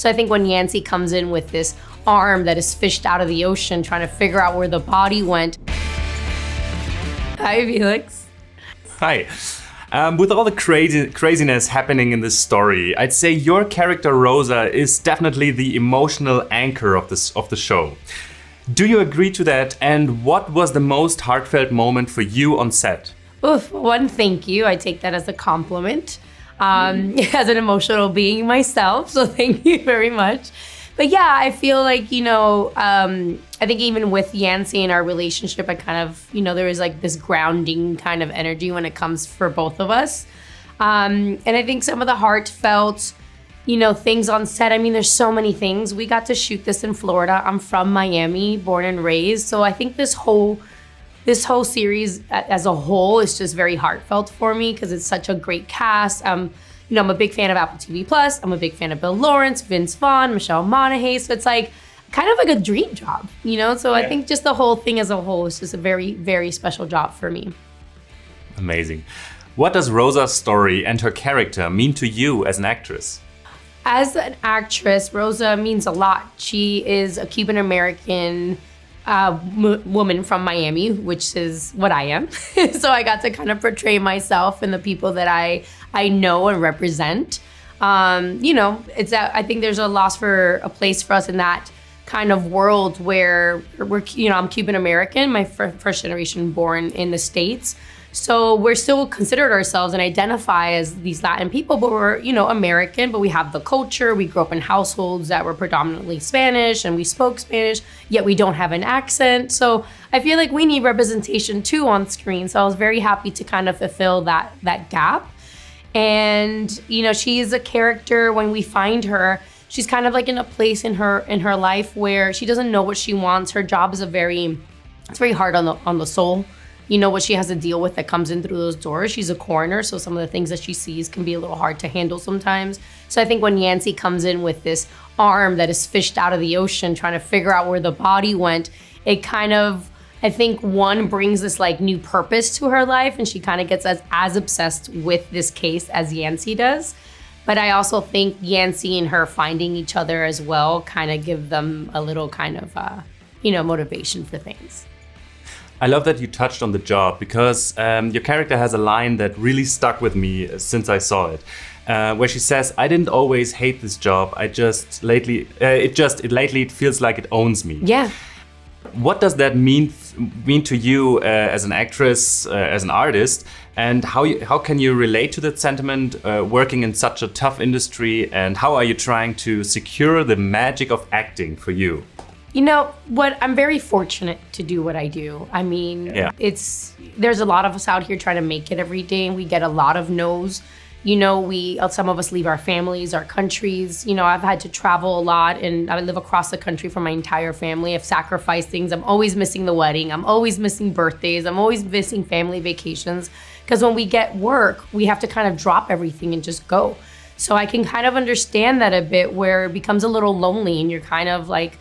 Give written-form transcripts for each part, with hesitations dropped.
So I think when Yancy comes in with this arm that is fished out of the ocean, trying to figure out where the body went. Hi, Felix. Hi. With all the craziness happening in this story, I'd say your character Rosa is definitely the emotional anchor of the show. Do you agree to that? And what was the most heartfelt moment for you on set? Oof, one, thank you. I take that as a compliment. As an emotional being myself, so thank you very much. But yeah, I feel like, I think even with Yancy and our relationship, I kind of, there is like this grounding kind of energy when it comes for both of us. And I think some of the heartfelt, things on set, there's so many things. We got to shoot this in Florida. I'm from Miami, born and raised. So I think this whole series as a whole is just very heartfelt for me because it's such a great cast. I'm a big fan of AppleTV+. I'm a big fan of Bill Lawrence, Vince Vaughn, Michelle Monaghan. So it's like kind of like a dream job, So I think just the whole thing as a whole is just a very, very special job for me. Amazing. What does Rosa's story and her character mean to you as an actress? As an actress, Rosa means a lot. She is a Cuban-American woman from Miami, which is what I am. So I got to kind of portray myself and the people that I know and represent. I think there's a loss for a place for us in that kind of world where I'm Cuban-American, my first generation born in the States. So we're still considered ourselves and identify as these Latin people, but we're, American, but we have the culture. We grew up in households that were predominantly Spanish and we spoke Spanish, yet we don't have an accent. So I feel like we need representation too on screen. So I was very happy to kind of fulfill that gap. And, she is a character when we find her, she's kind of like in a place in her life where she doesn't know what she wants. Her job is it's very hard on the soul. What she has to deal with that comes in through those doors. She's a coroner, so some of the things that she sees can be a little hard to handle sometimes. So I think when Yancy comes in with this arm that is fished out of the ocean, trying to figure out where the body went, it kind of, I think one brings this like new purpose to her life, and she kind of gets as obsessed with this case as Yancy does. But I also think Yancy and her finding each other as well kind of give them a little kind of, motivation for things. I love that you touched on the job because your character has a line that really stuck with me since I saw it, where she says, "I didn't always hate this job. It feels like it owns me." Yeah. What does that mean to you as an actress, as an artist, and how can you relate to that sentiment working in such a tough industry, and how are you trying to secure the magic of acting for you? I'm very fortunate to do what I do. Yeah. There's a lot of us out here trying to make it every day, and we get a lot of no's. Some of us leave our families, our countries. I've had to travel a lot, and I live across the country from my entire family. I've sacrificed things. I'm always missing the wedding. I'm always missing birthdays. I'm always missing family vacations. Because when we get work, we have to kind of drop everything and just go. So I can kind of understand that a bit, where it becomes a little lonely, and you're kind of like,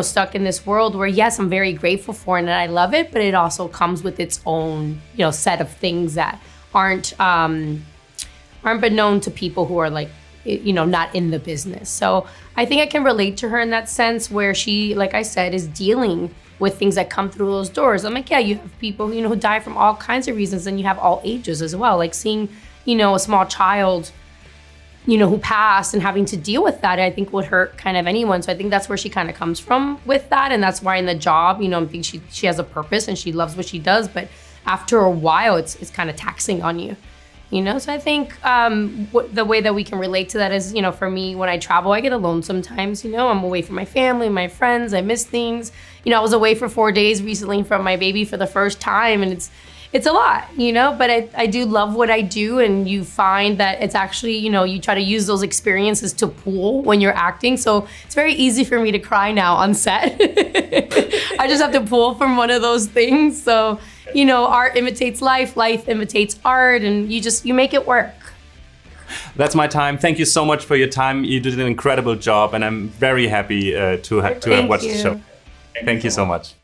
stuck in this world where, yes, I'm very grateful for it and I love it, but it also comes with its own, set of things that aren't been known to people who are like, not in the business. So I think I can relate to her in that sense, where she, like I said, is dealing with things that come through those doors. I'm like, yeah, you have people, who die from all kinds of reasons, and you have all ages as well. Like seeing, a small child, who passed and having to deal with that, I think would hurt kind of anyone. So I think that's where she kind of comes from with that. And that's why in the job, I think she has a purpose and she loves what she does. But after a while, it's kind of taxing on you, So I think the way that we can relate to that is, for me, when I travel, I get alone sometimes, I'm away from my family, my friends, I miss things. I was away for 4 days recently from my baby for the first time, and it's a lot, but I do love what I do. And you find that it's actually, you try to use those experiences to pull when you're acting. So it's very easy for me to cry now on set. I just have to pull from one of those things. So, art imitates life, life imitates art, and you make it work. That's my time. Thank you so much for your time. You did an incredible job, and I'm very happy to have watched the show. Thank you so much.